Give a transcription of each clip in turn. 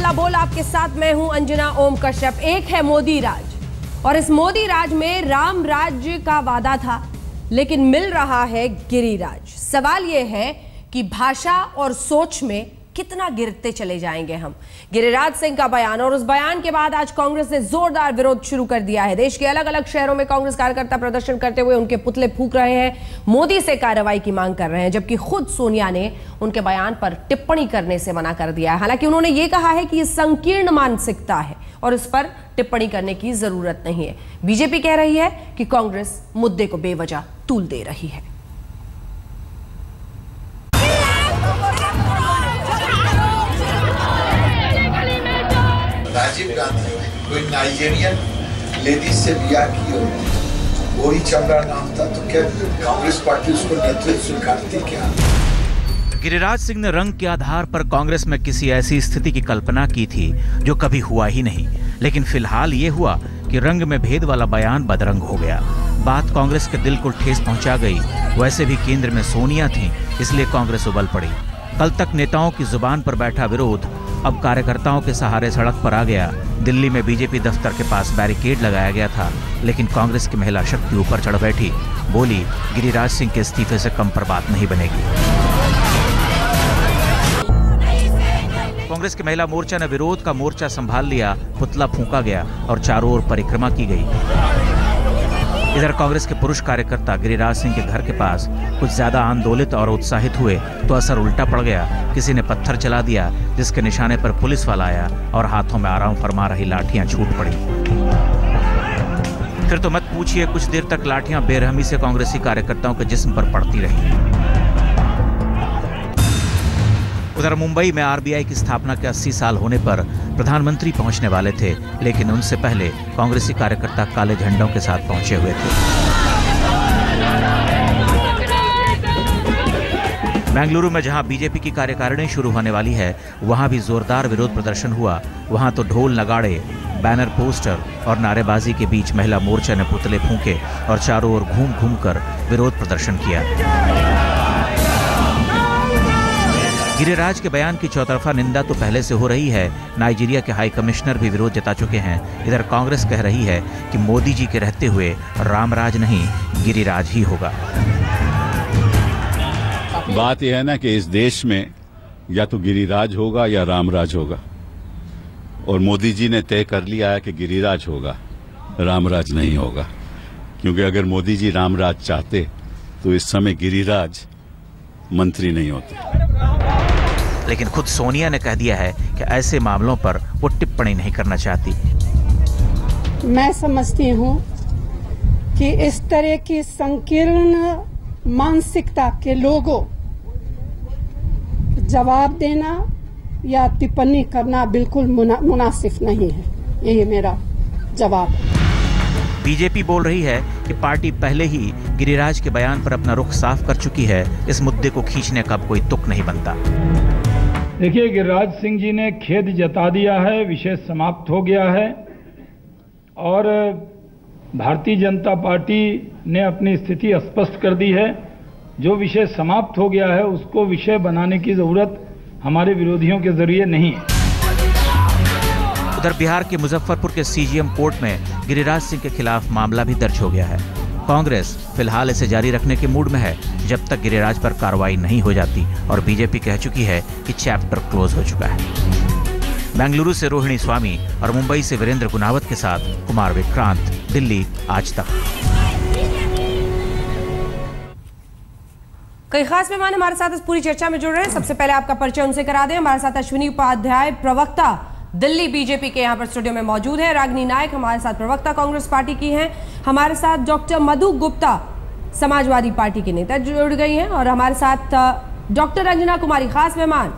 हल्ला बोल, आपके साथ मैं हूं अंजना ओम कश्यप। एक है मोदी राज, और इस मोदी राज में राम राज्य का वादा था, लेकिन मिल रहा है गिरिराज। सवाल यह है कि भाषा और सोच में कितना गिरते चले जाएंगे हम। गिरिराज सिंह का बयान, और उस बयान के बाद आज कांग्रेस ने जोरदार विरोध शुरू कर दिया है। देश के अलग अलग शहरों में कांग्रेस कार्यकर्ता प्रदर्शन करते हुए उनके पुतले फूंक रहे हैं, मोदी से कार्रवाई की मांग कर रहे हैं, जबकि खुद सोनिया ने उनके बयान पर टिप्पणी करने से मना कर दिया है। हालांकि उन्होंने ये कहा है कि ये संकीर्ण मानसिकता है और इस पर टिप्पणी करने की जरूरत नहीं है। बीजेपी कह रही है कि कांग्रेस मुद्दे को बेवजह तूल दे रही है। राजीव गांधी कोई नाइजीरियन लेडीज से ब्याह किए, गोरी चमड़ा नाम था, तो क्या कांग्रेस पार्टी उसको नेतृत्व स्वीकारती क्या? गिरिराज सिंह ने रंग के आधार पर कांग्रेस में किसी ऐसी स्थिति की कल्पना की थी जो कभी हुआ ही नहीं, लेकिन फिलहाल ये हुआ कि रंग में भेद वाला बयान बदरंग हो गया। बात कांग्रेस के दिल को ठेस पहुंचा गई। वैसे भी केंद्र में सोनिया थी, इसलिए कांग्रेस उबल पड़ी। कल तक नेताओं की जुबान पर बैठा विरोध अब कार्यकर्ताओं के सहारे सड़क पर आ गया। दिल्ली में बीजेपी दफ्तर के पास बैरिकेड लगाया गया था, लेकिन कांग्रेस की महिला शक्ति ऊपर चढ़ बैठी, बोली गिरिराज सिंह के इस्तीफे से कम पर बात नहीं बनेगी। कांग्रेस के महिला मोर्चा ने विरोध का मोर्चा संभाल लिया, पुतला फूंका गया और चारों ओर परिक्रमा की गई। इधर कांग्रेस के पुरुष कार्यकर्ता गिरिराज सिंह के घर के पास कुछ ज्यादा आंदोलित और उत्साहित हुए तो असर उल्टा पड़ गया। किसी ने पत्थर चला दिया, जिसके निशाने पर पुलिस वाला आया और हाथों में आराम फरमा रही लाठियां छूट पड़ी। फिर तो मत पूछिए, कुछ देर तक लाठियां बेरहमी से कांग्रेसी कार्यकर्ताओं के जिस्म पर पड़ती रही। उधर मुंबई में आरबीआई की स्थापना के 80 साल होने पर प्रधानमंत्री पहुंचने वाले थे, लेकिन उनसे पहले कांग्रेसी कार्यकर्ता काले झंडों के साथ पहुंचे हुए थे। बेंगलुरु में जहां बीजेपी की कार्यकारिणी शुरू होने वाली है, वहां भी जोरदार विरोध प्रदर्शन हुआ। वहां तो ढोल नगाड़े, बैनर, पोस्टर और नारेबाजी के बीच महिला मोर्चा ने पुतले फूंके और चारों ओर घूम घूम कर विरोध प्रदर्शन किया। गिरिराज के बयान की चौतरफा निंदा तो पहले से हो रही है। नाइजीरिया के हाई कमिश्नर भी विरोध जता चुके हैं। इधर कांग्रेस कह रही है कि मोदी जी के रहते हुए रामराज नहीं, गिरिराज ही होगा। बात यह है ना कि इस देश में या तो गिरिराज होगा या रामराज होगा, और मोदी जी ने तय कर लिया है कि गिरिराज होगा, रामराज नहीं होगा। क्योंकि अगर मोदी जी रामराज चाहते तो इस समय गिरिराज मंत्री नहीं होते। लेकिन खुद सोनिया ने कह दिया है कि ऐसे मामलों पर वो टिप्पणी नहीं करना चाहती। मैं समझती हूँ कि इस तरह की संकीर्ण मानसिकता के लोगों जवाब देना या टिप्पणी करना बिल्कुल मुनासिब नहीं है। यही मेरा जवाब है। बीजेपी बोल रही है कि पार्टी पहले ही गिरिराज के बयान पर अपना रुख साफ कर चुकी है। इस मुद्दे को खींचने का अब कोई तुक नहीं बनता। देखिए, गिरिराज सिंह जी ने खेद जता दिया है, विषय समाप्त हो गया है और भारतीय जनता पार्टी ने अपनी स्थिति स्पष्ट कर दी है। जो विषय समाप्त हो गया है उसको विषय बनाने की जरूरत हमारे विरोधियों के जरिए नहीं है। उधर बिहार के मुजफ्फरपुर के सीजीएम कोर्ट में गिरिराज सिंह के खिलाफ मामला भी दर्ज हो गया है। कांग्रेस फिलहाल इसे जारी रखने के मूड में है जब तक गिरिराज पर कार्रवाई नहीं हो जाती, और बीजेपी कह चुकी है कि चैप्टर क्लोज हो चुका है। बेंगलुरु से रोहिणी स्वामी और मुंबई से वीरेंद्र गुनावत के साथ कुमार विक्रांत, दिल्ली आज तक। कई खास मेहमान हमारे साथ इस पूरी चर्चा में जुड़ रहे हैं। सबसे पहले आपका परिचय उनसे करा दें। हमारे साथ अश्विनी उपाध्याय, प्रवक्ता दिल्ली बीजेपी के यहाँ पर स्टूडियो में मौजूद है। रागिनी नायक हमारे साथ प्रवक्ता कांग्रेस पार्टी की हैं। हमारे साथ डॉक्टर मधु गुप्ता समाजवादी पार्टी के नेता जुड़ गई हैं, और हमारे साथ डॉक्टर रंजना कुमारी खास मेहमान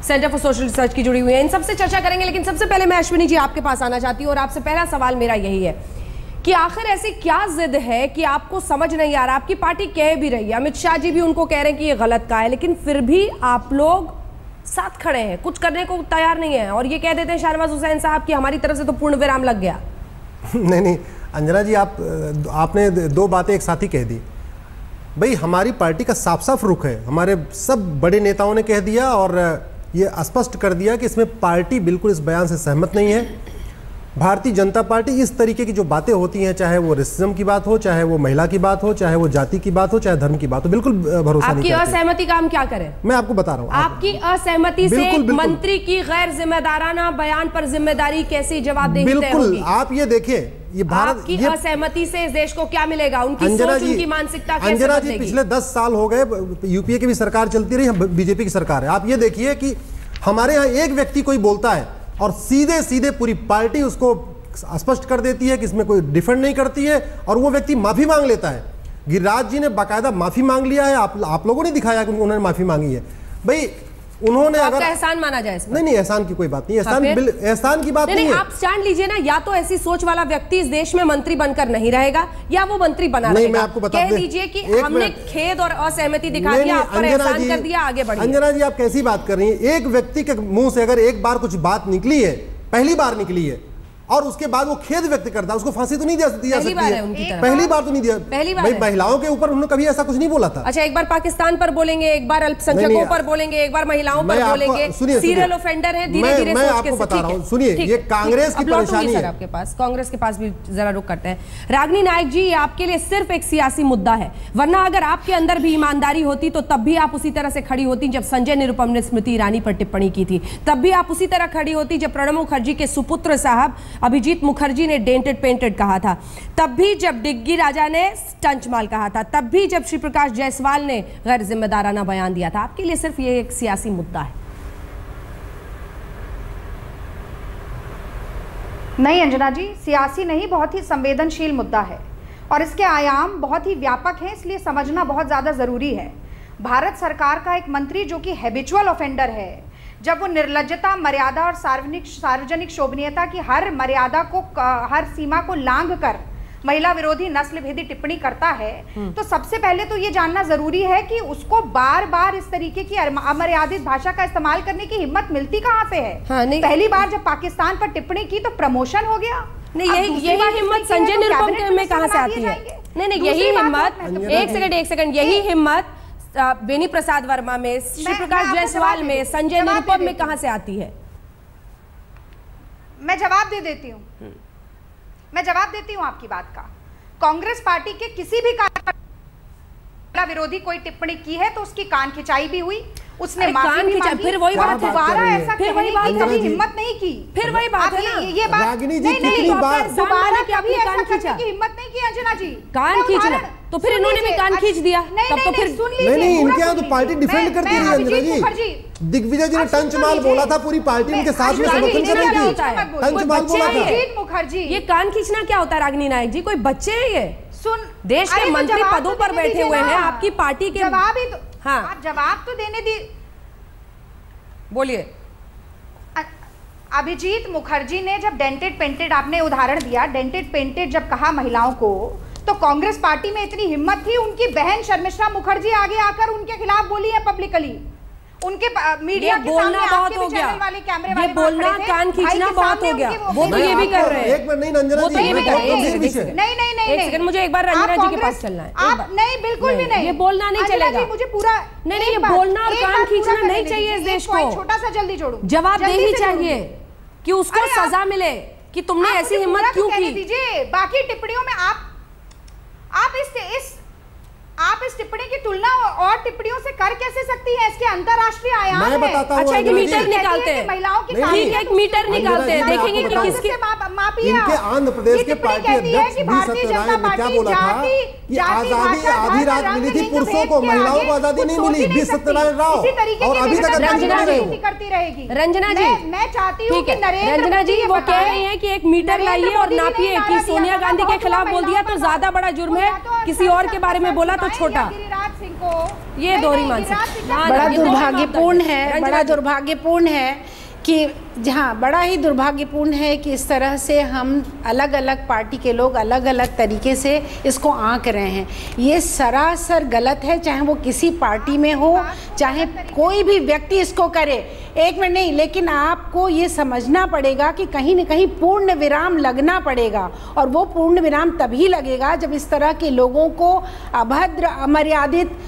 सेंटर फॉर सोशल रिसर्च की जुड़ी हुई है। इन सबसे चर्चा करेंगे, लेकिन सबसे पहले मैं अश्विनी जी आपके पास आना चाहती हूँ, और आपसे पहला सवाल मेरा यही है कि आखिर ऐसी क्या जिद है कि आपको समझ नहीं आ रहा। आपकी पार्टी कह भी रही है, अमित शाह जी भी उनको कह रहे हैं कि ये गलत का है, लेकिन फिर भी आप लोग साथ खड़े हैं, कुछ करने को तैयार नहीं है, और ये कह देते हैं शाहनवाज हुसैन साहब की हमारी तरफ से तो पूर्ण विराम लग गया। नहीं अंजना जी, आपने दो बातें एक साथ ही कह दी। भाई हमारी पार्टी का साफ साफ रुख है, हमारे सब बड़े नेताओं ने कह दिया और ये स्पष्ट कर दिया कि इसमें पार्टी बिल्कुल इस बयान से सहमत नहीं है। भारतीय जनता पार्टी इस तरीके की जो बातें होती हैं, चाहे वो रेसिज्म की बात हो, चाहे वो महिला की बात हो, चाहे वो जाति की बात हो, चाहे धर्म की बात हो, बिल्कुल भरोसा नहीं करती। आपकी असहमति का हम क्या करें? मैं आपको बता रहा हूँ, आपकी असहमति से मंत्री की गैर जिम्मेदाराना बयान पर जिम्मेदारी कैसी जवाबदेही तय होगी? बिल्कुल, आप ये देखिए, ये भारत की असहमति से इस देश को क्या मिलेगा? उनकी सोच, उनकी मानसिकता कैसे अंजना जी, बदलेगी? पिछले 10 साल हो गए यूपीए की भी सरकार चलती रही, बीजेपी की सरकार है। आप ये देखिए कि हमारे यहाँ एक व्यक्ति कोई बोलता है और सीधे सीधे पूरी पार्टी उसको स्पष्ट कर देती है कि इसमें कोई डिफेंड नहीं करती है और वो व्यक्ति माफी मांग लेता है। गिरिराज जी ने बाकायदा माफी मांग लिया है, आप लोगों ने दिखाया कि उन्होंने माफी मांगी है। भाई उन्होंने अगर एहसान माना जाए इसमें? नहीं, एहसान की कोई बात नहीं, एहसान की बात नहीं है। आप स्टैंड लीजिए ना, या तो ऐसी सोच वाला व्यक्ति इस देश में मंत्री बनकर नहीं रहेगा या वो मंत्री बना रहेगा। मैं आपको बता कह दीजिए कि हमने खेद और असहमति दिखा दिया, आप पर एहसान कर दिया, आगे बढ़िए। अंजना जी, आप कैसी बात कर रही हैं? एक व्यक्ति के मुंह से अगर एक बार कुछ बात निकली है, पहली बार निकली है और उसके बाद वो खेद व्यक्त करता है, उसको फांसी तो नहीं दिया सकती है। पहली बार तो नहीं दिया, पहली बार। भाई महिलाओं के ऊपर उन्होंने कभी ऐसा कुछ नहीं बोला था। अच्छा, एक बार पाकिस्तान पर बोलेंगे, एक बार अल्पसंख्यकों पर बोलेंगे, एक बार महिलाओं पर बोलेंगे। सीरियल ऑफेंडर है, धीरे धीरे मैं आपको बता रहा हूं, सुनिए, ये कांग्रेस की परेशानी है। आपके पास, कांग्रेस के पास भी जरा रुक करते हैं। रागिनी नायक जी, ये आपके लिए सिर्फ एक सियासी मुद्दा है, वरना अगर आपके अंदर भी ईमानदारी होती तो तब भी आप उसी तरह से खड़ी होती जब संजय निरुपम ने स्मृति ईरानी पर टिप्पणी की थी, तब भी आप उसी तरह खड़ी होती जब प्रणब मुखर्जी के सुपुत्र साहब अभिजीत मुखर्जी ने डेंटेड पेंटेड कहा था, तब भी जब डिग्गी राजा ने स्टंच माल कहा था, तब भी जब श्री प्रकाश जायसवाल ने गैर जिम्मेदाराना बयान दिया था। आपके लिए सिर्फ ये एक सियासी मुद्दा है? नहीं अंजना जी, सियासी नहीं, बहुत ही संवेदनशील मुद्दा है और इसके आयाम बहुत ही व्यापक हैं, इसलिए समझना बहुत ज़्यादा ज़रूरी है। भारत सरकार का एक मंत्री जो कि हैबिचुअल ऑफेंडर है, जब वो निर्लज्जता, मर्यादा और सार्वजनिक शोभनीयता की हर मर्यादा को, हर सीमा को लांघ कर महिला विरोधी, नस्ल भेदी टिप्पणी करता है, तो सबसे पहले तो ये जानना जरूरी है कि उसको बार बार इस तरीके की अमर्यादित भाषा का इस्तेमाल करने की हिम्मत मिलती कहाँ से है? हाँ, पहली बार जब पाकिस्तान पर टिप्पणी की तो प्रमोशन हो गया। नहीं, यही हिम्मत संजय निरुपम में कहाँ से आती है? नहीं, यही हिम्मत, एक सेकंड, यही हिम्मत बेनी प्रसाद वर्मा में, श्री प्रकाश जायसवाल में, संजय निरुपम में कहां से आती है? मैं जवाब दे देती हूं, मैं जवाब देती हूं आपकी बात का। कांग्रेस पार्टी के किसी भी महिला विरोधी कोई टिप्पणी की है तो उसकी कान खिंचाई भी हुई, उसने माफी भी मांगी। फिर वही बात है, दोबारा ऐसा कभी हिम्मत नहीं की। फिर वही बात है ना, ये बात नहीं, दोबारा कभी ऐसा करने की हिम्मत नहीं की अंजना जी। कान खींचना, तो फिर इन्होंने भी कान खींच दिया, तब तो फिर नहीं, इनके यहाँ तो पार्टी डिफेंड करती रही अंजना जी। दिग्विजय जी ने टंच माल बोला था, पूरी पार्टी उनके साथ में समर्थन कर रही थी, टंच माल बोला था। मुखर्जी, ये कान खींचना क्या होता है रागिनी नायक जी? कोई बच्चे हैं ये? सुन, देश के मंत्री पदों पर बैठे हुए हैं, आपकी पार्टी के। जवाब ही तो, हाँ, आप जवाब तो देने दी, बोलिए। अभिजीत मुखर्जी ने जब डेंटेड पेंटेड, आपने उदाहरण दिया, डेंटेड पेंटेड जब कहा महिलाओं को, तो कांग्रेस पार्टी में इतनी हिम्मत थी, उनकी बहन शर्मिष्ठा मुखर्जी आगे आकर उनके खिलाफ बोली है पब्लिकली, उनके मीडिया के सामने, बहुत हो गया, वाले कैमरे वाले, ये बोलना, कान खींचना बहुत हो गया। वो तो ये भी कर रहे हैं, एक मिनट, नहीं अंजना जी, नहीं, एक सेकंड, मुझे एक बार रंजना जी के पास चलना है। आप नहीं, बिल्कुल भी नहीं, ये बोलना नहीं चलेगा मुझे पूरा। नहीं, ये बोलना और कान खींचना नहीं चाहिए इस देश को। छोटा सा जल्दी जोड़ो, जवाब देनी चाहिए कि उसको सजा मिले कि तुमने ऐसी हिम्मत क्यों की। दीजिए, बाकी टिप्पणियों में आप इस टिप्पणी की तुलना और टिप्पणियों से कर कैसे सकती है? इसके अंतरराष्ट्रीय आयाम है। मैं बताता हूं, अच्छा, एक मीटर निकालते हैं, महिलाओं की, ठीक है, एक मीटर निकालते हैं, देखेंगे कि किसके इनके आंध्र प्रदेश के पार्टी अध्यक्ष बी सत्यनारायण ने क्या बोला था कि आजादी आधी रात मिली थी पुरुषों को, महिलाओं को आजादी नहीं मिली। बी सत्यनारायण राव, और अभी तक करती रहेगी। रंजना जी, मैं चाहती हूँ कि रंजना जी वो कह रही है कि एक मीटर लाइए और नापिए कि सोनिया गांधी के खिलाफ बोल दिया तो ज्यादा बड़ा जुर्म है, किसी और के बारे में बोला तो छोटा। गिरिराज सिंह को ये दोहरी मानसिकता बड़ा दुर्भाग्यपूर्ण है, बड़ा दुर्भाग्यपूर्ण है कि जहाँ बड़ा ही दुर्भाग्यपूर्ण है कि इस तरह से हम अलग अलग पार्टी के लोग अलग अलग तरीके से इसको आंक रहे हैं। ये सरासर गलत है, चाहे वो किसी पार्टी में हो, चाहे कोई भी व्यक्ति इसको करे। एक मिनट नहीं, लेकिन आपको ये समझना पड़ेगा कि कहीं न कहीं पूर्ण विराम लगना पड़ेगा, और वो पूर्ण विराम तभी लगेगा जब इस तरह के लोगों को अभद्र, अमर्यादित,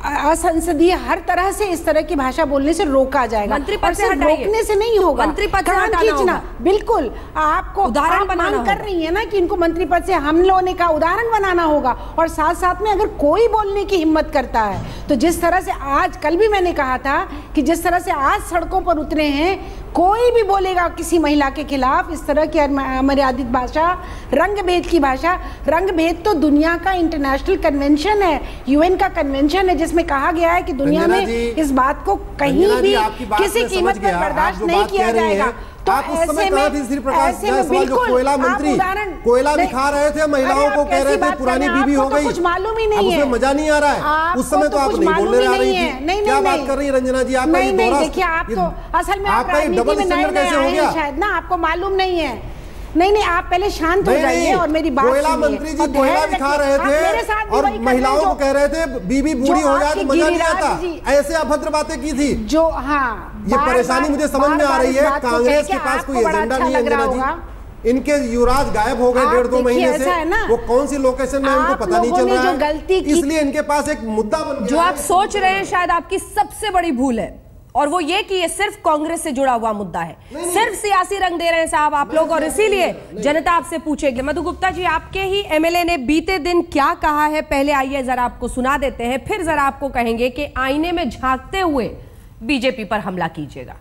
असंसदीय हर तरह से इस तरह की भाषा बोलने से रोका जाएगा। मंत्री पद से रोकने से नहीं होगा, मंत्री पद से हटाना होगा। बिल्कुल, आपको उदाहरण बनाना कर रही है ना कि इनको मंत्री पद से हम लोगों ने कहा उदाहरण बनाना होगा, और साथ साथ में अगर कोई बोलने की हिम्मत करता है तो जिस तरह से आज, कल भी मैंने कहा था कि जिस तरह से आज सड़कों पर उतरे हैं, कोई भी बोलेगा किसी महिला के खिलाफ इस तरह की अमर्यादित भाषा, रंग भेद की भाषा। रंग भेद तो दुनिया का इंटरनेशनल कन्वेंशन है, यूएन का कन्वेंशन है, जिसमें कहा गया है कि दुनिया में इस बात को कहीं भी किसी कीमत पर बर्दाश्त नहीं किया जाएगा। तो आप उस समय कहा थी श्री प्रकाश जायसवाल जो कोयला मंत्री कोयला दिखा रहे थे, महिलाओं को कह रहे थे पुरानी बीबी हो गई, कुछ मालूम ही नहीं है, उसमें मजा नहीं आ रहा है। उस समय तो आप नहीं बोलने आ रही थी। क्या बात कर रही है रंजना जी? आपका ये दोहरा, देखिए आप तो असल में आपका डबल स्टैंडर्ड कैसे हो गया शायद ना, आपको मालूम नहीं है। नहीं, आप पहले शांत हो जाइए और मेरी बात सुनिए। कोयला मंत्री जी कोयला दिखा रहे थे और महिलाओं को कह रहे थे बीबी बूढ़ी हो जाए तो मजा नहीं आता, ऐसे अभद्र बातें की थी जो। हाँ, ये परेशानी मुझे समझ में आ रही है। कांग्रेस के पास कोई एजेंडा नहीं है अंजना जी। इनके युवराज गायब हो गए 1.5-2 महीने से, वो कौन सी लोकेशन में उनको पता नहीं चल रहा है, इसलिए इनके पास एक मुद्दा बन गया। जो आप सोच रहे हैं शायद आपकी सबसे बड़ी भूल है, और वो ये कि ये सिर्फ कांग्रेस से जुड़ा हुआ मुद्दा है, सिर्फ सियासी रंग दे रहे हैं साहब आप लोग, और इसीलिए जनता आपसे पूछेगी। मधु गुप्ता जी, आपके ही एमएलए ने बीते दिन क्या कहा है, पहले आइए जरा आपको सुना देते हैं, फिर जरा आपको कहेंगे कि आईने में झांकते हुए बीजेपी पर हमला कीजिएगा।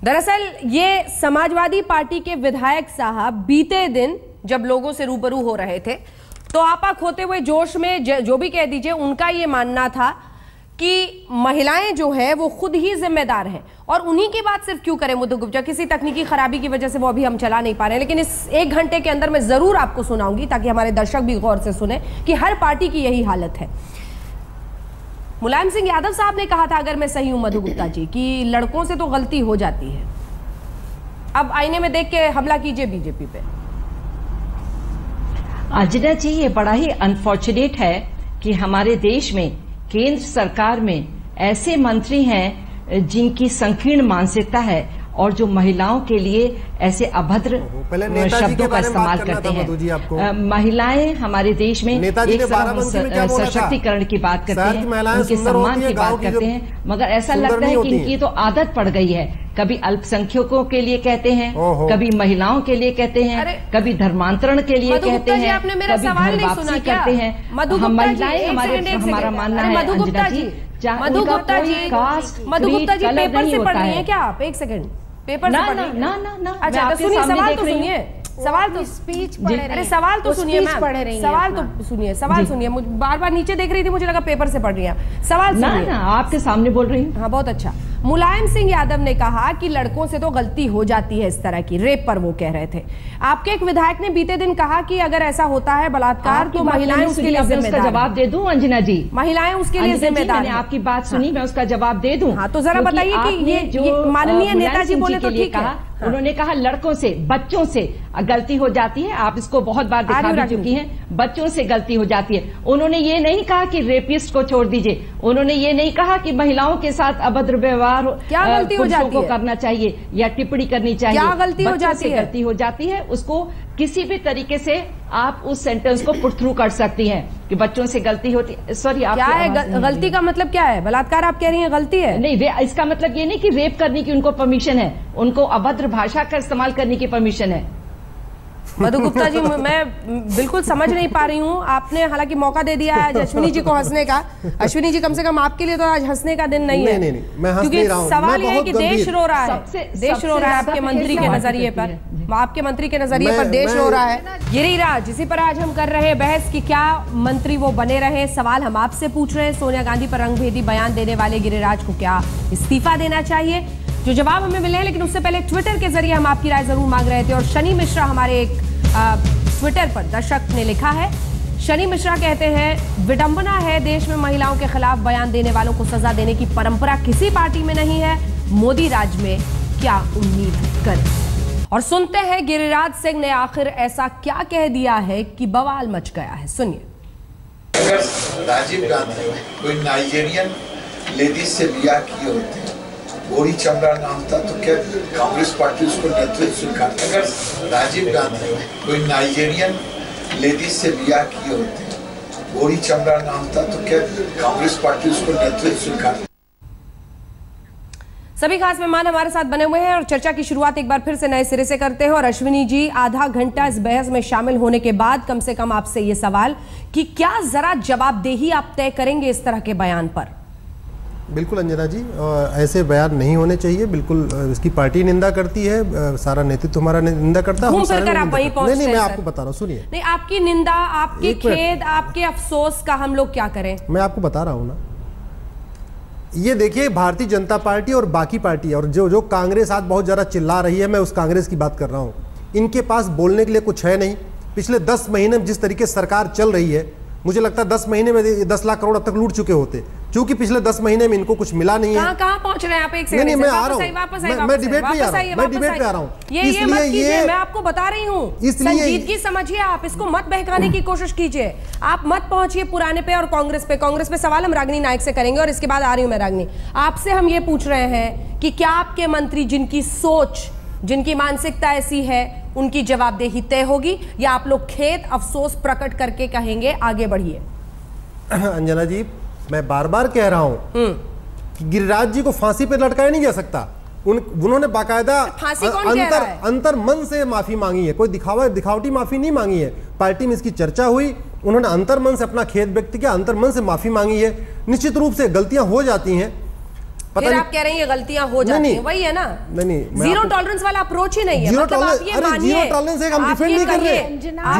दरअसल ये समाजवादी पार्टी के विधायक साहब बीते दिन जब लोगों से रूबरू हो रहे थे तो आपा खोते हुए जोश में जो भी कह दीजिए, उनका ये मानना था कि महिलाएं जो है वो खुद ही जिम्मेदार हैं, और उन्हीं की बात सिर्फ क्यों करें मधु गुप्ता, किसी तकनीकी खराबी की वजह से वो अभी हम चला नहीं पा रहे हैं, लेकिन इस 1 घंटे के अंदर मैं जरूर आपको सुनाऊंगी ताकि हमारे दर्शक भी गौर से सुने कि हर पार्टी की यही हालत है। मुलायम सिंह यादव साहब ने कहा था, अगर मैं सही हूं मधु गुप्ता जी, कि लड़कों से तो गलती हो जाती है, अब आईने में देख के हमला कीजिए बीजेपी पे। अंजना जी, ये बड़ा ही अनफॉर्चुनेट है कि हमारे देश में केंद्र सरकार में ऐसे मंत्री हैं जिनकी संकीर्ण मानसिकता है और जो महिलाओं के लिए ऐसे अभद्र शब्दों का इस्तेमाल करते हैं। महिलाएं हमारे देश में एक तरफ सशक्तिकरण की बात करते हैं, उनके सम्मान की बात करते हैं, मगर ऐसा लगता है कि इनकी तो आदत पड़ गई है। कभी अल्पसंख्यकों के लिए कहते हैं, कभी महिलाओं के लिए कहते हैं, कभी धर्मांतरण के लिए कहते हैं, कभी घर वापसी करते हैं। हम महिलाएं, हमारा मानना है अंजना जी, मधु गुप्ता जी पेपर से पढ़ रही हैं क्या आप? एक सेकंड, पेपर से पढ़ रही हैं? अच्छा तो सुनिए, सवाल तो सुनिए, सवाल तो स्पीच पढ़ रही है। अरे सवाल तो सुनिए मैम, सवाल तो सुनिए, सवाल सुनिए। मुझे बार बार नीचे देख रही थी, मुझे लगा पेपर से पढ़ रही हैं। सवाल सुनिए। ना, आपके सामने बोल रही हूँ। हाँ, बहुत अच्छा। मुलायम सिंह यादव ने कहा कि लड़कों से तो गलती हो जाती है, इस तरह की रेप पर वो कह रहे थे। आपके एक विधायक ने बीते दिन कहा कि अगर ऐसा होता है बलात्कार तो महिलाएं उसके लिए जिम्मेदार। जवाब दे दूं अंजना जी? महिलाएं उसके लिए जिम्मेदार। मैंने आपकी बात सुनी, मैं उसका जवाब दे दूं? हाँ, तो जरा बताइए कि ये जो माननीय नेताजी बोले तो ठीक है। उन्होंने कहा लड़कों से, बच्चों से गलती हो जाती है। आप इसको बहुत बार दिखा भी चुकी हैं, बच्चों से गलती हो जाती है। उन्होंने ये नहीं कहा कि रेपिस्ट को छोड़ दीजिए, उन्होंने ये नहीं कहा कि महिलाओं के साथ अभद्र व्यवहार क्या गलती हो जाती है को करना चाहिए या टिप्पणी करनी चाहिए। क्या गलती हो जाती है? गलती हो जाती है, उसको किसी भी तरीके से आप उस सेंटेंस को पुट थ्रू कर सकती हैं कि बच्चों से गलती होती है। सॉरी, आप क्या है गलती का मतलब क्या है? बलात्कार आप कह रही हैं गलती है? नहीं, इसका मतलब ये नहीं कि रेप करने की उनको परमिशन है, उनको अभद्र भाषा का इस्तेमाल करने की परमिशन है। मधु गुप्ता जी, मैं बिल्कुल समझ नहीं पा रही हूँ। आपने हालांकि मौका दे दिया है आज अश्विनी जी को हंसने का। अश्विनी जी, कम से कम आपके लिए तो आज हंसने का दिन नहीं है। नहीं, मैं हंस नहीं रहा हूं। सवाल ये है कि देश रो रहा है, देश रो रहा है आपके मंत्री के नजरिए पर, आपके मंत्री के नजरिए पर देश रो रहा है। गिरिराज, इसी पर आज हम कर रहे हैं बहस कि क्या मंत्री वो बने रहे। सवाल हम आपसे पूछ रहे हैं, सोनिया गांधी पर रंगभेदी बयान देने वाले गिरिराज को क्या इस्तीफा देना चाहिए? जो जवाब हमें मिले हैं, लेकिन उससे पहले ट्विटर के जरिए हम आपकी राय जरूर मांग रहे थे, और शनि मिश्रा हमारे एक ट्विटर पर दर्शक ने लिखा है। शनि मिश्रा कहते हैं, विडंबना है, देश में महिलाओं के खिलाफ बयान देने वालों को सजा देने की परंपरा किसी पार्टी में नहीं है। मोदी राज में क्या उम्मीद करें। और सुनते हैं गिरिराज सिंह ने आखिर ऐसा क्या कह दिया है कि बवाल मच गया है। सुनिए। अगर राजीव गांधी कोई नाइजीरियन लेडीज से ब्याह किए होते, गोरी चमड़ा नाम था, तो क्या कांग्रेस पार्टी उसको नेतृत्व स्वीकार? अगर राजीव गांधी कोई नाइजीरियन लेडीज से ब्याह किए होते, गोरी चमड़ा नाम था, तो क्या कांग्रेस पार्टी उसको नेतृत्व स्वीकार? सभी खास मेहमान हमारे साथ बने हुए हैं और चर्चा की शुरुआत एक बार फिर से नए सिरे से करते हैं। और अश्विनी जी, आधा घंटा इस बहस में शामिल होने के बाद कम से कम आपसे ये सवाल कि क्या जरा जवाबदेही आप तय करेंगे इस तरह के बयान पर? बिल्कुल अंजना जी, ऐसे बयान नहीं होने चाहिए। बिल्कुल इसकी पार्टी निंदा करती है, सारा नेतृत्व हमारा निंदा करता है। नहीं, मैं आपको बता रहा हूँ, सुनिए। नहीं, आपकी निंदा, आपकी खेद, आपके अफसोस का हम लोग क्या करें? मैं आपको बता रहा हूँ ना, ये देखिए भारतीय जनता पार्टी और बाकी पार्टी और जो कांग्रेस आज बहुत ज़्यादा चिल्ला रही है, मैं उस कांग्रेस की बात कर रहा हूँ। इनके पास बोलने के लिए कुछ है नहीं। पिछले 10 महीने में जिस तरीके से सरकार चल रही है, मुझे लगता है 10 महीने में 10 लाख करोड़ अब तक लूट चुके होते, क्योंकि पिछले 10 महीने में इनको कुछ मिला नहीं है। कहाँ पहुंच रहे हैं आप? एक सेकंड। नहीं, मैं आ रहा हूँ, मैं डिबेट पे आ रहा हूँ। इसलिए मैं आपको बता रही हूँ, संजीदगी समझिए, आप इसको मत बहकाने की कोशिश कीजिए। आप मत पहुंचिए पुराने पे और कांग्रेस पे सवाल हम रागिनी नायक से करेंगे और इसके बाद आ रही हूं मैं रागिनी। आपसे हम ये पूछ रहे हैं कि क्या आपके मंत्री जिनकी सोच, जिनकी मानसिकता ऐसी है, उनकी जवाबदेही तय होगी या आप लोग खेद अफसोस प्रकट करके कहेंगे आगे बढ़िए? अंजना जी, मैं बार बार कह रहा हूं कि गिरिराज जी को फांसी पे लटकाया नहीं जा सकता। उन्होंने बाकायदा अंतर मन से माफी मांगी है, कोई दिखावटी माफी नहीं मांगी है। पार्टी में इसकी चर्चा हुई, उन्होंने अंतर मन से अपना खेद व्यक्त किया, अंतर मन से माफी मांगी है। निश्चित रूप से गलतियां हो जाती हैं। फिर आप कह रहे हैं ये गलतियां हो जाती हैं, वही है ना? नहीं, जीरो टॉलरेंस वाला अप्रोच ही नहीं है। मतलब आप ये मानिए, जीरो टॉलरेंस है कि हम डिफेंड नहीं कर रहे।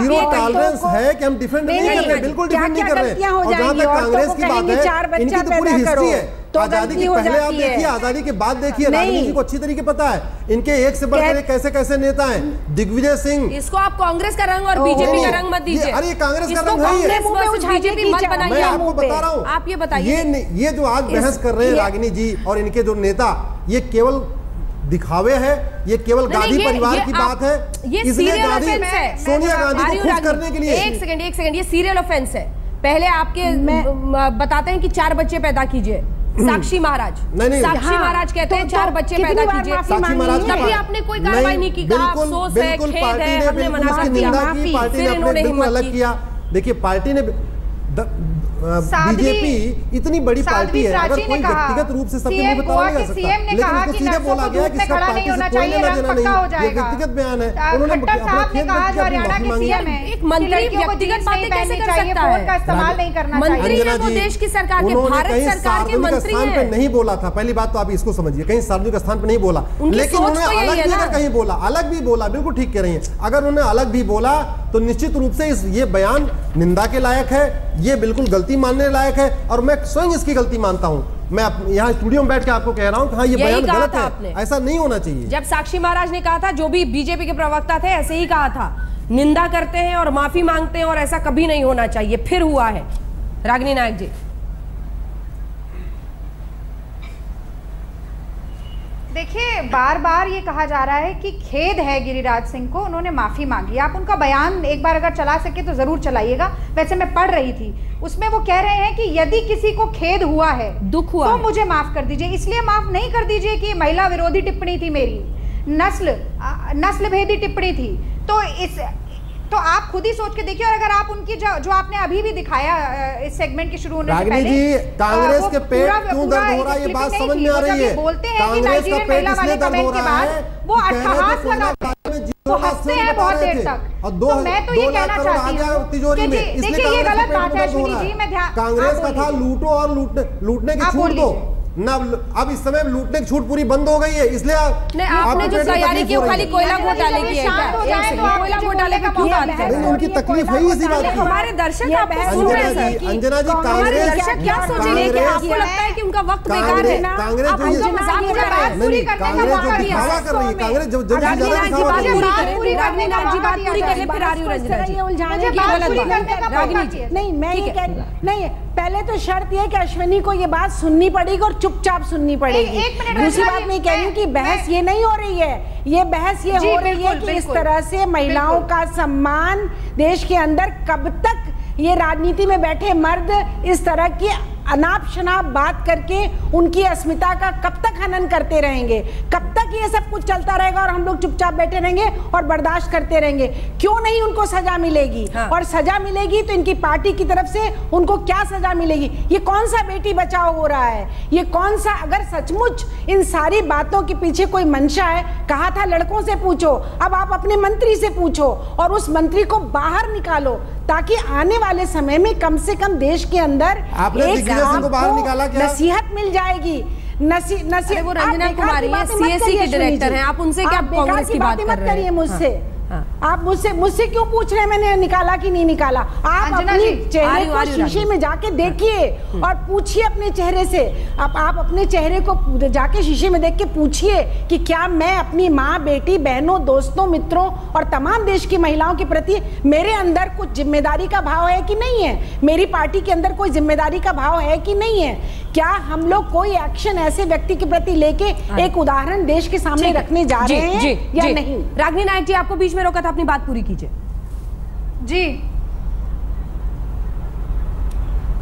जीरो टॉलरेंस है कि हम डिफेंड नहीं कर रहे, बिल्कुल डिफेंड नहीं कर रहे। और जहां तक कांग्रेस की बात है, इनकी तो पूरी हिस्ट्री है। आजादी के पहले आप देखिए, आजादी के बाद देखिए, राजनीति को अच्छी तरीके पता है। इनके एक से बढ़कर कैसे कैसे नेता हैं। दिग्विजय सिंह, इसको आप कांग्रेस का रंग और बीजेपी का रंग मत दीजिए। अरे ये कांग्रेस का रंग है, बीजेपी मत बनाइए। मैं आपको बता रहा हूँ, आप ये बताइए, ये जो आज बहस कर रहे हैं रागिनी जी और इनके जो नेता, ये केवल दिखावे है, ये केवल गांधी परिवार की बात है। ये सीरियल ऑफेंस है सोनिया गांधी को खुश करने के लिए। एक सेकंड, ये सीरियल ऑफेंस है। पहले आपके बताते हैं कि 4 बच्चे पैदा कीजिए, साक्षी महाराज। साक्षी महाराज कहते हैं 4 बच्चे पैदा कीजिए। साक्षी महाराज तभी आपने कोई कार्रवाई नहीं की, अफसोस है, खेद है, हमने मना किया, पार्टी ने अपने बिल्कुल अलग किया। देखिए पार्टी ने बीजेपी इतनी बड़ी पार्टी है, अगर कोई व्यक्तिगत रूप से सबके मुंह पे ताला नहीं जा सकता, लेकिन उसको सीधे बोला गया कि इसका पार्टी से कोई लेना देना नहीं, ये व्यक्तिगत बयान है। उन्होंने अपना खेद व्यक्त किया, माफी मांगी। एक मंत्री व्यक्तिगत बातें कैसे कर सकता है? इस्तेमाल नहीं करना चाहिए। मंत्री है वो देश की सरकार के, भारत सरकार के मंत्री हैं। पे नहीं बोला था, पहली बात तो आप इसको समझिए, कहीं सार्वजनिक स्थान पे नहीं बोला, लेकिन उन्होंने अलग भी अगर कहीं बोला, अलग भी बोला, बिल्कुल ठीक कह रही हैं। अगर उन्होंने अलग भी बोला तो निश्चित रूप से ये बयान निंदा के लायक है, ये बिल्कुल गलती मानने लायक है और मैं स्वयं इसकी गलती मानता हूं। मैं यहाँ स्टूडियो में बैठ के आपको कह रहा हूं कि हाँ ये बयान गलत है, ऐसा नहीं होना चाहिए। जब साक्षी महाराज ने कहा था, जो भी बीजेपी के प्रवक्ता थे ऐसे ही कहा था, निंदा करते हैं और माफी मांगते हैं और ऐसा कभी नहीं होना चाहिए, फिर हुआ है। रागिनी नायक जी, देखिए बार बार ये कहा जा रहा है कि खेद है गिरिराज सिंह को, उन्होंने माफी मांगी। आप उनका बयान एक बार अगर चला सके तो जरूर चलाइएगा। वैसे मैं पढ़ रही थी, उसमें वो कह रहे हैं कि यदि किसी को खेद हुआ है, दुख हुआ तो मुझे माफ कर दीजिए। इसलिए माफ नहीं कर दीजिए कि महिला विरोधी टिप्पणी थी मेरी, नस्ल भेदी टिप्पणी थी। तो आप खुद ही सोच के देखिए। और अगर आप उनकी जो आपने अभी भी दिखाया इस सेगमेंट के शुरू होने से पहले, जी कांग्रेस के पेट क्यों दर्द हो रहा है, ये बात समझ में आ रही है। बोलते हैं कि नाइजीरियन महिला वाले कमेंट के बाद वो अट्ठहास लगाते हैं, वो हंसते हैं बहुत देर तक। तो मैं तो ये कहना चाहती हूँ कि देखिए ये गलत बात है अश्विनी जी। मैं कांग्रेस का था लूटो और लूटने की छूट दो ना, अब इस समय लूटने की छूट पूरी बंद हो गई है, इसलिए आपने जो तैयारी की खाली कोयला घोटाले की है, कोयला घोटाले का क्यों बात कर रहे हैं? उनकी तकलीफ है इसी बात की। हमारे दर्शक आपको सुन रहे हैं सर। अंजना जी, कांग्रेस दर्शक क्या सोचेंगे कि आपको लगता है कि उनका वक्त बेकार है? कांग्रेस जो दिखावा कर रही है, कांग्रेस जब नहीं, मैं ये कह नहीं, पहले तो शर्त ये कि अश्विनी को ये बात सुननी पड़ेगी और चुपचाप सुननी पड़ेगी। दूसरी बात मैं कह रही हूँ कि बहस ये नहीं हो रही है, ये बहस ये हो रही है कि इस तरह से महिलाओं का सम्मान देश के अंदर कब तक ये राजनीति में बैठे मर्द इस तरह की अनाप शनाप बात करके उनकी अस्मिता का कब तक हनन करते रहेंगे, कब तक ये सब कुछ चलता रहेगा और हम लोग चुपचाप बैठे रहेंगे और बर्दाश्त करते रहेंगे? क्यों नहीं उनको सजा मिलेगी? और सजा मिलेगी तो इनकी पार्टी की तरफ से उनको क्या सजा मिलेगी? ये कौन सा बेटी बचाओ हो रहा है? ये कौन सा, अगर सचमुच इन सारी बातों के पीछे कोई मंशा है, कहा था लड़कों से पूछो, अब आप अपने मंत्री से पूछो और उस मंत्री को बाहर निकालो ताकि आने वाले समय में कम से कम देश के अंदर एक नसीहत मिल जाएगी। वो रंजना कुमारी है, सीएससी के डायरेक्टर हैं, आप उनसे क्या कांग्रेस की बात कर रहे हैं? मुझसे आप मुझसे क्यों पूछ रहे हैं मैंने निकाला कि नहीं निकाला? आप अपने चेहरे को शीशे में जाके देखिए और पूछिए अपने चेहरे से। आप अपने चेहरे को जाके शीशे में देख के पूछिए कि क्या मैं अपनी माँ, बेटी, बहनों, दोस्तों, मित्रों और तमाम देश की महिलाओं के प्रति मेरे अंदर कुछ जिम्मेदारी का भाव है कि नहीं है? मेरी पार्टी के अंदर कोई जिम्मेदारी का भाव है कि नहीं है? क्या हम लोग कोई एक्शन ऐसे व्यक्ति के प्रति लेके एक उदाहरण देश के सामने रखने जा रहे हैं या नहीं? रागिनी नायक जी, आपको बीच में रोका था, अपनी बात पूरी कीजिए। जी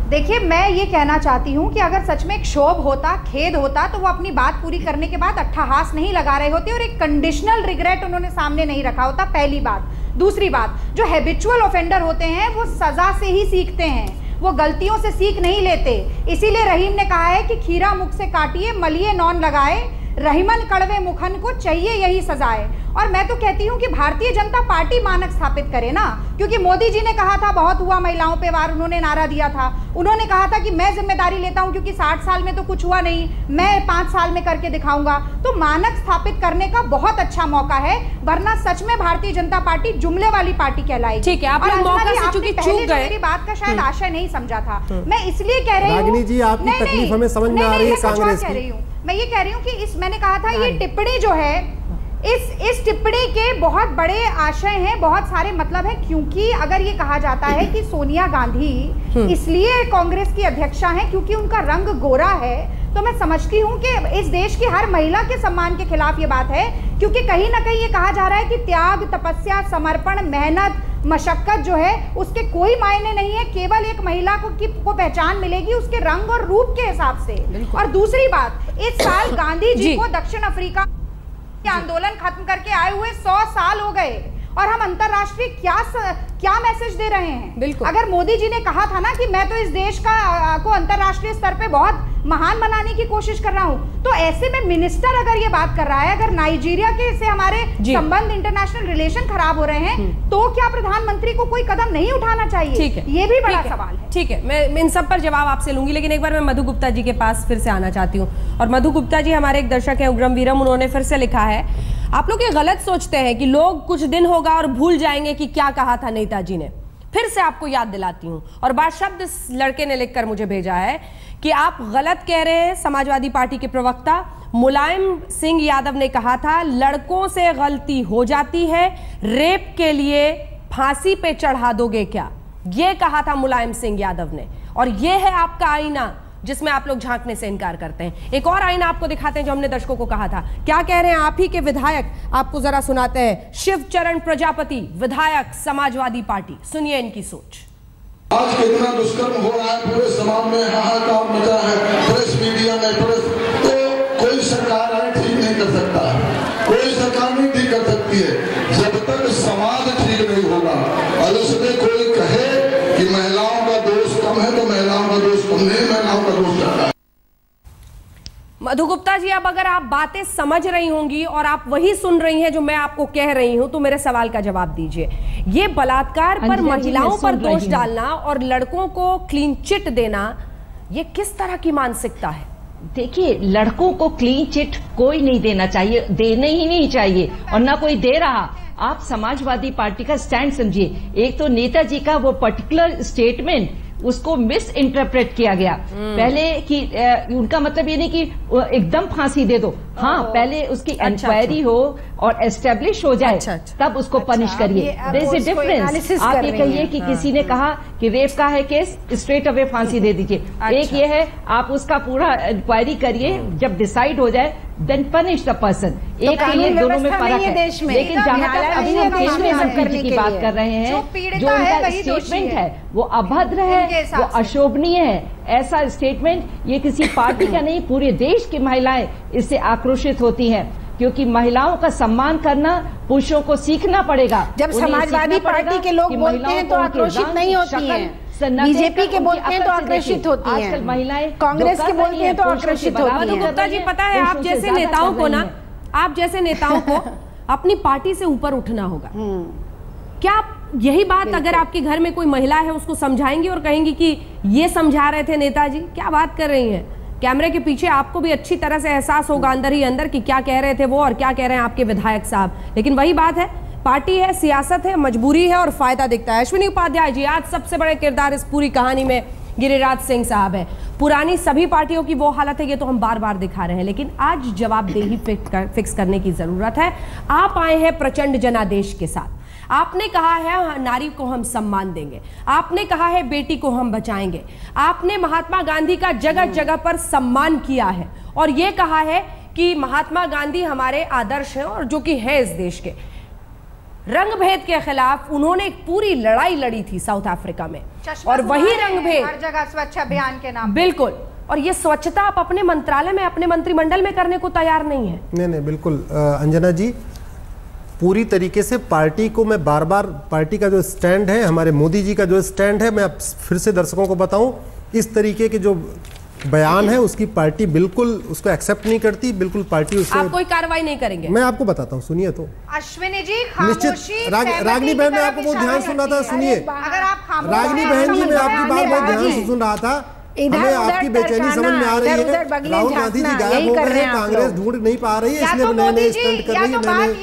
देखिए, मैं ये कहना चाहती हूँ कि अगर सच में एक क्षोभ होता, खेद होता, तो वो अपनी बात पूरी करने के बाद अट्ठहास नहीं लगा रहे होते और एक कंडीशनल रिग्रेट उन्होंने सामने नहीं रखा होता, पहली बात। दूसरी बात, जो हैबिचुअल ऑफेंडर होते हैं वो सजा से ही सीखते हैं, वो गलतियों से सीख नहीं लेते। इसीलिए रहीम ने कहा है कि खीरा मुख से काटिए, मलिए नौन लगाए, रहीमन कड़वे मुखन को चाहिए यही सजाए। और मैं तो कहती हूँ कि भारतीय जनता पार्टी मानक स्थापित करे ना, क्योंकि मोदी जी ने कहा था बहुत हुआ महिलाओं पे वार, उन्होंने नारा दिया था, उन्होंने कहा था कि मैं जिम्मेदारी लेता हूँ क्योंकि 60 साल में तो कुछ हुआ नहीं, मैं 5 साल में करके दिखाऊंगा। तो मानक स्थापित करने का बहुत अच्छा मौका है, वरना सच में भारतीय जनता पार्टी जुमले वाली पार्टी कहलाएगी। ठीक है, आप मौका से चूंकि चूक गए, मेरी बात का शायद आशय नहीं समझा था, मैं इसलिए कह रही हूँ। रागिनी जी, आपकी तकलीफ हमें समझ में आ रही है कांग्रेस की। मैं ये कह रही हूँ कि मैंने कहा था ये टिप्पणी जो है, इस टिप्पणी के बहुत बड़े आशय हैं, बहुत सारे मतलब हैं, क्योंकि अगर ये कहा जाता है कि सोनिया गांधी इसलिए कांग्रेस की अध्यक्षा हैं क्योंकि उनका रंग गोरा है, तो मैं समझती हूँ कि इस देश की हर महिला के सम्मान के खिलाफ ये बात है, क्योंकि कहीं ना कहीं ये कहा जा रहा है कि त्याग, तपस्या, समर्पण, मेहनत, मशक्कत जो है उसके कोई मायने नहीं है, केवल एक महिला को पहचान मिलेगी उसके रंग और रूप के हिसाब से। और दूसरी बात, इस साल गांधी जी को दक्षिण अफ्रीका आंदोलन खत्म करके आए हुए 100 साल हो गए और हम अंतरराष्ट्रीय क्या मैसेज दे रहे हैं? अगर मोदी जी ने कहा था ना कि मैं तो इस देश को अंतरराष्ट्रीय स्तर पे बहुत महान बनाने की कोशिश कर रहा हूं, तो ऐसे में मिनिस्टर अगर ये बात कर रहा है, अगर नाइजीरिया के से हमारे संबंध, इंटरनेशनल रिलेशन खराब हो रहे हैं, तो क्या प्रधानमंत्री को कोई कदम नहीं उठाना चाहिए? ठीक है, ये भी बड़ा सवाल है। ठीक है, मैं इन सब पर जवाब आपसे लूंगी, लेकिन एक बार मैं मधु गुप्ता जी के पास फिर से आना चाहती हूँ। और मधु गुप्ता जी हमारे एक दर्शक हैं, उग्रम वीरम, उन्होंने फिर से लिखा है, आप लोग ये गलत सोचते हैं कि लोग कुछ दिन होगा और भूल जाएंगे कि क्या कहा था नेताजी ने। फिर से आपको याद दिलाती हूं, और बात शब्द इस लड़के ने लिखकर मुझे भेजा है कि आप गलत कह रहे हैं। समाजवादी पार्टी के प्रवक्ता मुलायम सिंह यादव ने कहा था, लड़कों से गलती हो जाती है, रेप के लिए फांसी पे चढ़ा दोगे क्या? ये कहा था मुलायम सिंह यादव ने, और ये है आपका आईना जिसमें आप लोग झांकने से इनकार करते हैं। एक और आईना आपको दिखाते हैं जो हमने दर्शकों को कहा था। क्या कह रहे हैं आप ही के विधायक, आपको जरा सुनाते हैं। शिवचरण प्रजापति, विधायक समाजवादी पार्टी, सुनिए इनकी सोच। आज कितना दुष्कर्म हो रहा है, पूरे समाज में हाहाकार मचा है, प्रेस मीडिया में, तो कोई सरकार है ठीक नहीं कर सकता, कोई सरकार नहीं ठीक कर सकती है जब तक समाज ठीक नहीं होगा। और उसमें कोई कहे कि महिलाओं का दोष कम है तो महिलाओं का दोष कम नहीं, महिलाओं का दोष ज्यादा है। मधु गुप्ता जी, अब अगर आप बातें समझ रही होंगी और आप वही सुन रही हैं जो मैं आपको कह रही हूं, तो मेरे सवाल का जवाब दीजिए। ये बलात्कार पर महिलाओं पर दोष डालना और लड़कों को क्लीन चिट देना, ये किस तरह की मानसिकता है? देखिए, लड़कों को क्लीन चिट कोई नहीं देना चाहिए, देने ही नहीं चाहिए, और ना कोई दे रहा। आप समाजवादी पार्टी का स्टैंड समझिए। एक तो नेताजी का वो पर्टिकुलर स्टेटमेंट उसको मिस इंटरप्रेट किया गया। पहले कि उनका मतलब ये नहीं कि एकदम फांसी दे दो, हाँ पहले उसकी इंक्वायरी हो और एस्टेब्लिश हो जाए, तब उसको पनिश करिए। There is a difference. आप ये कहिए कि किसी ने कहा कि रेप का है केस, स्ट्रेट अवे फांसी दे दीजिए। एक ये है आप उसका पूरा इंक्वायरी करिए, जब डिसाइड हो जाए देन पनिश द पर्सन। एक तो ये दोनों में फर्क है। लेकिन जहां तक अभी हम देश में मंत्री जी की बात कर रहे हैं, जो उनका स्टेटमेंट है वो अभद्र है, वो अशोभनीय है। ऐसा स्टेटमेंट ये किसी पार्टी का नहीं, पूरे देश की महिलाएं इससे आक्रोशित होती हैं, क्योंकि महिलाओं का सम्मान करना पुरुषों को सीखना पड़ेगा। जब समाजवादी पार्टी के लोग बोलते हैं तो आक्रोशित नहीं होती हैं, बीजेपी के बोलते हैं तो आक्रोशित होती हैं, आजकल महिलाएं कांग्रेस के बोलते हैं तो आक्रोशित होती हैं। गुप्ता जी, पता है आप जैसे नेताओं को ना, आप जैसे नेताओं को अपनी पार्टी से ऊपर उठना होगा। क्या आप यही बात अगर आपके घर में कोई महिला है उसको समझाएंगी और कहेंगी कि ये समझा रहे थे नेताजी, क्या बात कर रही हैं? कैमरे के पीछे आपको भी अच्छी तरह से एहसास होगा अंदर ही अंदर कि क्या कह रहे थे वो और क्या कह रहे हैं आपके विधायक साहब। लेकिन वही बात है, पार्टी है, सियासत है, मजबूरी है और फायदा दिखता है। अश्विनी उपाध्याय जी, आज सबसे बड़े किरदार इस पूरी कहानी में गिरिराज सिंह साहब है। पुरानी सभी पार्टियों की वो हालत है, ये तो हम बार बार दिखा रहे हैं, लेकिन आज जवाबदेही फिक्स करने की जरूरत है। आप आए हैं प्रचंड जनादेश के साथ। आपने कहा है नारी को हम सम्मान देंगे, आपने कहा है बेटी को हम बचाएंगे, आपने महात्मा गांधी का जगह जगह पर सम्मान किया है और यह कहा है कि महात्मा गांधी हमारे आदर्श हैं और जो कि है इस देश के। रंग भेद के खिलाफ उन्होंने एक पूरी लड़ाई लड़ी थी साउथ अफ्रीका में, और वही रंग भेद हर जगह स्वच्छ अभियान के नाम, बिल्कुल। और ये स्वच्छता आप अपने मंत्रालय में, अपने मंत्रिमंडल में करने को तैयार नहीं है। नहीं, बिल्कुल अंजना जी, पूरी तरीके से पार्टी को मैं बार बार, पार्टी का जो स्टैंड है, हमारे मोदी जी का जो स्टैंड है, मैं फिर से दर्शकों को बताऊं, इस तरीके के जो बयान है उसकी पार्टी बिल्कुल उसको एक्सेप्ट नहीं करती, बिल्कुल पार्टी उससे। आप कोई कार्रवाई नहीं करेंगे? मैं आपको बताता हूँ, सुनिए तो। अश्विनी जी, निश्चित रागिनी बहन, मैं आपको बहुत ध्यान सुन रहा था, सुनिए। अगर आप रागिनी बहन जी, मैं आपकी बात बहुत ध्यान से सुन रहा था, हमें आपकी बेचैनी समझ में आ रही है। राहुल गांधी जी गायब हो गए हैं, कांग्रेस ढूंढ नहीं पा रही है, इसलिए नए नए स्टंट कर रही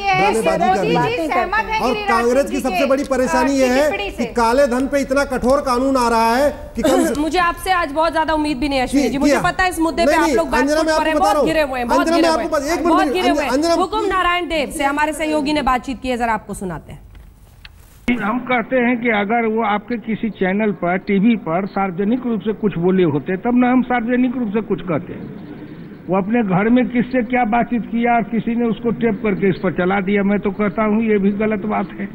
है, नए ड्रामेबाजी कर रही है। और कांग्रेस की सबसे बड़ी परेशानी ये है कि काले धन पे इतना कठोर कानून आ रहा है कि मुझे आपसे आज बहुत ज्यादा उम्मीद भी नहीं है अश्विनी जी, मुझे पता है इस मुद्दे पे आप लोग बहुत गिरे हुए हैं, बहुत गिरे हुए हैं। हुकुम नारायण देव से हमारे सहयोगी ने बातचीत की है, जरा आपको सुनाते हैं। हम कहते हैं कि अगर वो आपके किसी चैनल पर, टीवी पर सार्वजनिक रूप से कुछ बोले होते तब ना हम सार्वजनिक रूप से कुछ कहते। वो अपने घर में किससे क्या बातचीत किया और किसी ने उसको टेप करके इस पर चला दिया, मैं तो कहता हूँ ये भी गलत बात है।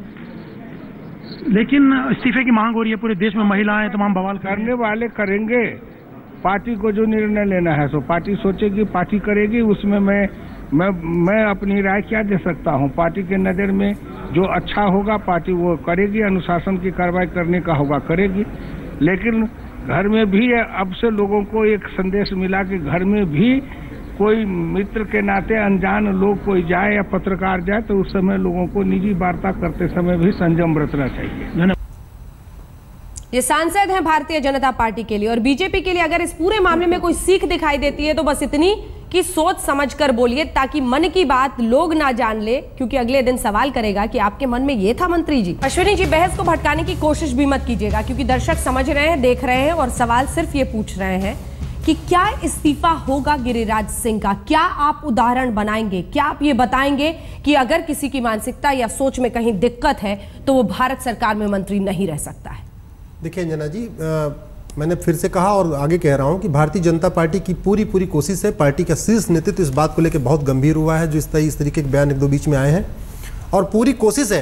लेकिन इस्तीफे की मांग हो रही है, पूरे देश में महिलाएं तमाम बवाल करने वाले करेंगे। पार्टी को जो निर्णय लेना है सो पार्टी सोचेगी, पार्टी करेगी, उसमें मैं अपनी राय क्या दे सकता हूं। पार्टी के नज़र में जो अच्छा होगा पार्टी वो करेगी, अनुशासन की कार्रवाई करने का होगा करेगी। लेकिन घर में भी अब से लोगों को एक संदेश मिला कि घर में भी कोई मित्र के नाते अनजान लोग कोई जाए या पत्रकार जाए तो उस समय लोगों को निजी वार्ता करते समय भी संयम बरतना चाहिए। ये सांसद हैं भारतीय जनता पार्टी के लिए और बीजेपी के लिए। अगर इस पूरे मामले में कोई सीख दिखाई देती है तो बस इतनी कि सोच समझकर बोलिए, ताकि मन की बात लोग ना जान ले, क्योंकि अगले दिन सवाल करेगा कि आपके मन में ये था मंत्री जी। अश्विनी जी, बहस को भटकाने की कोशिश भी मत कीजिएगा, क्योंकि दर्शक समझ रहे हैं, देख रहे हैं और सवाल सिर्फ ये पूछ रहे हैं कि क्या इस्तीफा होगा गिरिराज सिंह का? क्या आप उदाहरण बनाएंगे? क्या आप ये बताएंगे कि अगर किसी की मानसिकता या सोच में कहीं दिक्कत है तो वो भारत सरकार में मंत्री नहीं रह सकता है? देखिए अंजना जी, मैंने फिर से कहा और आगे कह रहा हूं कि भारतीय जनता पार्टी की पूरी कोशिश है, पार्टी का शीर्ष नेतृत्व इस बात को लेकर बहुत गंभीर हुआ है जो इस तरीके के बयान एक दो बीच में आए हैं, और पूरी कोशिश है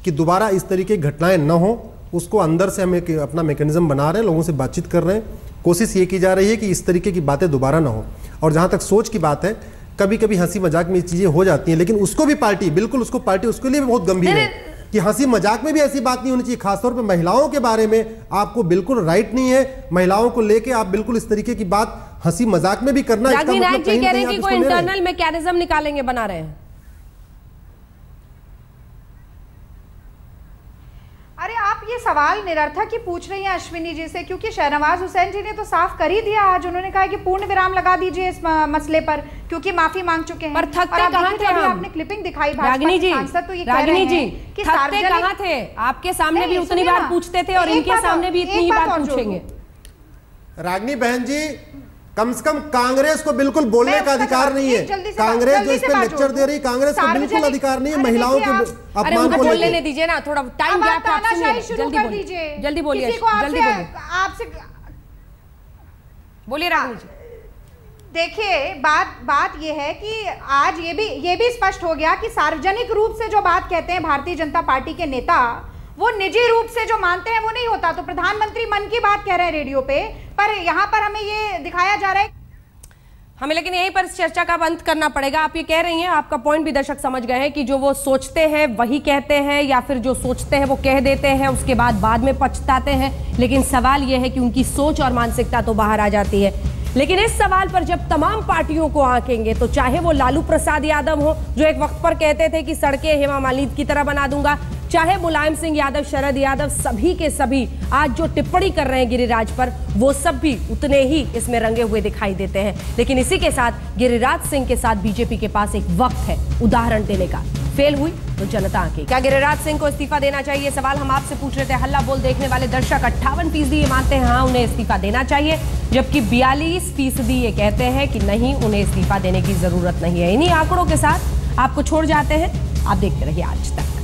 कि दोबारा इस तरीके की घटनाएं न हो। उसको अंदर से हम एक अपना मैकेनिज्म बना रहे हैं, लोगों से बातचीत कर रहे हैं, कोशिश ये की जा रही है कि इस तरीके की बातें दोबारा ना हो। और जहाँ तक सोच की बात है, कभी कभी हंसी मजाक में ये चीज़ें हो जाती हैं, लेकिन उसको भी पार्टी बिल्कुल उसके लिए भी बहुत गंभीर है कि हंसी मजाक में भी ऐसी बात नहीं होनी चाहिए। खासतौर पर महिलाओं के बारे में आपको बिल्कुल राइट नहीं है, महिलाओं को लेके आप बिल्कुल इस तरीके की बात हंसी मजाक में भी करना। रागिनी नायक जी कह रहे हैं कि कोई इंटरनल मैकेनिज्म निकालेंगे, बना रहे हैं। अरे आप ये सवाल निरर्थक ही पूछ रही हैं अश्विनी जी से, क्योंकि शहनवाज हुसैन जी ने तो साफ कर ही दिया आज। उन्होंने कहा कि पूर्ण विराम लगा दीजिए इस मसले पर, क्योंकि माफी मांग चुके हैं। पर थकते कहां थे हम? आपने क्लिपिंग दिखाई रागिनी जी, तो ये रागिनी जी थकते कहां थे? आपके सामने भी उतनी बार पूछते थे और इनके सामने भी इतनी बार पूछेंगे। रागिनी बहन जी, कम से कम कांग्रेस को बिल्कुल बोलने का अधिकार नहीं है। कांग्रेस जो इस पे लेक्चर दे रही, कांग्रेस को बिल्कुल अधिकार नहीं है महिलाओं के अपमान को बोलने नहीं दीजिए ना, थोड़ा टाइम गैप जल्दी बोलिए, जल्दी बोलिए, जल्दी बोलिए, आपसे बोलिए रागिनी जी। देखिए, बात ये है कि आज ये भी स्पष्ट हो गया कि सार्वजनिक रूप से जो बात कहते हैं भारतीय जनता पार्टी के नेता, वो निजी रूप से जो मानते हैं वो नहीं होता। तो प्रधानमंत्री मन की बात कह रहे हैं रेडियो पे, पर यहाँ पर हमें ये दिखाया जा रहा है हमें, लेकिन यहीं पर चर्चा का अंत करना पड़ेगा। आप ये कह रही हैं, आपका पॉइंट भी दर्शक समझ गए हैं कि जो वो सोचते हैं वही कहते हैं, या फिर जो सोचते हैं वो कह देते हैं, उसके बाद में पछताते हैं। लेकिन सवाल ये है कि उनकी सोच और मानसिकता तो बाहर आ जाती है। लेकिन इस सवाल पर जब तमाम पार्टियों को आंकेंगे, तो चाहे वो लालू प्रसाद यादव हो, जो एक वक्त पर कहते थे कि सड़कें हेमा मालिनी की तरह बना दूंगा, चाहे मुलायम सिंह यादव, शरद यादव, सभी के सभी आज जो टिप्पणी कर रहे हैं गिरिराज पर, वो सब भी उतने ही इसमें रंगे हुए दिखाई देते हैं। लेकिन इसी के साथ गिरिराज सिंह के साथ बीजेपी के पास एक वक्त है उदाहरण देने का। फेल हुई तो जनता आंके। क्या गिरिराज सिंह को इस्तीफा देना चाहिए? सवाल हम आपसे पूछ रहे थे। हल्ला बोल देखने वाले दर्शक 58% ये मानते हैं हाँ उन्हें इस्तीफा देना चाहिए, जबकि 42% ये कहते हैं कि नहीं, उन्हें इस्तीफा देने की जरूरत नहीं है। इन्हीं आंकड़ों के साथ आपको छोड़ जाते हैं। आप देखते रहिए आज तक।